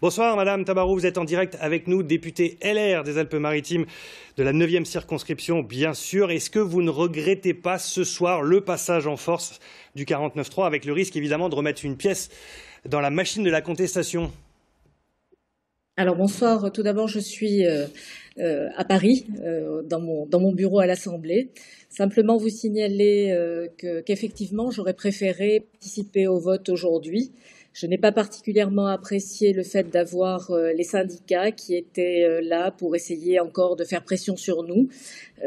Bonsoir Madame Tabarot, vous êtes en direct avec nous, députée LR des Alpes-Maritimes de la 9e circonscription, bien sûr. Est-ce que vous ne regrettez pas ce soir le passage en force du 49.3 avec le risque évidemment de remettre une pièce dans la machine de la contestation? Alors bonsoir, tout d'abord je suis à Paris, dans mon bureau à l'Assemblée. Simplement vous signaler qu'effectivement j'aurais préféré participer au vote aujourd'hui. Je n'ai pas particulièrement apprécié le fait d'avoir les syndicats qui étaient là pour essayer encore de faire pression sur nous.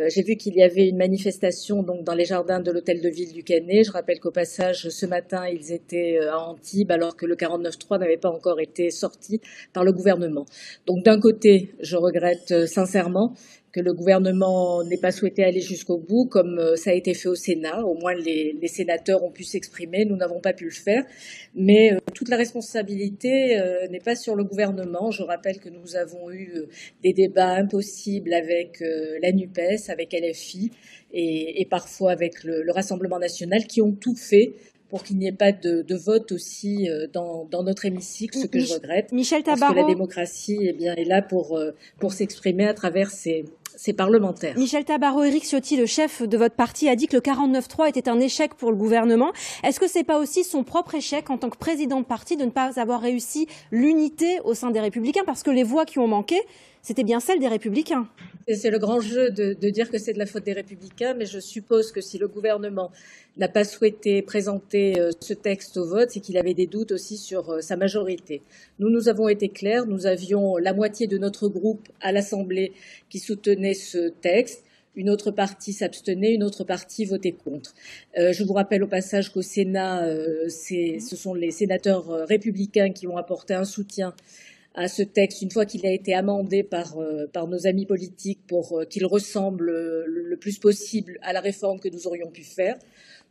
J'ai vu qu'il y avait une manifestation donc dans les jardins de l'hôtel de ville du Canet. Je rappelle qu'au passage, ce matin, ils étaient à Antibes alors que le 49.3 n'avait pas encore été sorti par le gouvernement. Donc d'un côté, je regrette sincèrement que le gouvernement n'ait pas souhaité aller jusqu'au bout, comme ça a été fait au Sénat. Au moins, les sénateurs ont pu s'exprimer. Nous n'avons pas pu le faire. Mais toute la responsabilité n'est pas sur le gouvernement. Je rappelle que nous avons eu des débats impossibles avec la NUPES, avec LFI et parfois avec le Rassemblement national, qui ont tout fait pour qu'il n'y ait pas de vote aussi dans notre hémicycle, ce que je regrette, Michel parce que la Tabarot, démocratie est là pour s'exprimer à travers ses parlementaires. Michel Tabarot, Éric Ciotti, le chef de votre parti, a dit que le 49.3 était un échec pour le gouvernement. Est-ce que c'est pas aussi son propre échec en tant que président de parti de ne pas avoir réussi l'unité au sein des Républicains, parce que les voix qui ont manqué, c'était bien celles des Républicains? C'est le grand jeu de dire que c'est de la faute des Républicains, mais je suppose que si le gouvernement n'a pas souhaité présenter ce texte au vote, c'est qu'il avait des doutes aussi sur sa majorité. Nous avons été clairs, nous avions la moitié de notre groupe à l'Assemblée qui soutenait ce texte. Une autre partie s'abstenait, une autre partie votait contre. Je vous rappelle au passage qu'au Sénat, ce sont les sénateurs républicains qui ont apporté un soutien à ce texte une fois qu'il a été amendé par nos amis politiques pour qu'il ressemble le plus possible à la réforme que nous aurions pu faire.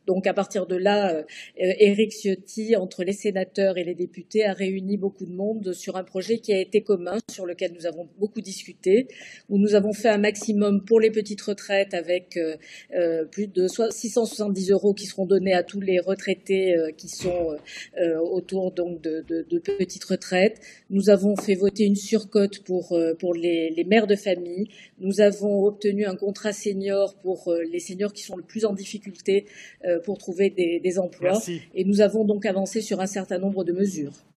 Donc à partir de là, Éric Ciotti, entre les sénateurs et les députés, a réuni beaucoup de monde sur un projet qui a été commun, sur lequel nous avons beaucoup discuté, où nous avons fait un maximum pour les petites retraites avec plus de 670 € qui seront donnés à tous les retraités qui sont autour donc de petites retraites. Nous avons fait voter une surcote pour les mères de famille. Nous avons obtenu un contrat senior pour les seniors qui sont le plus en difficulté pour trouver des emplois. Merci. Et nous avons donc avancé sur un certain nombre de mesures.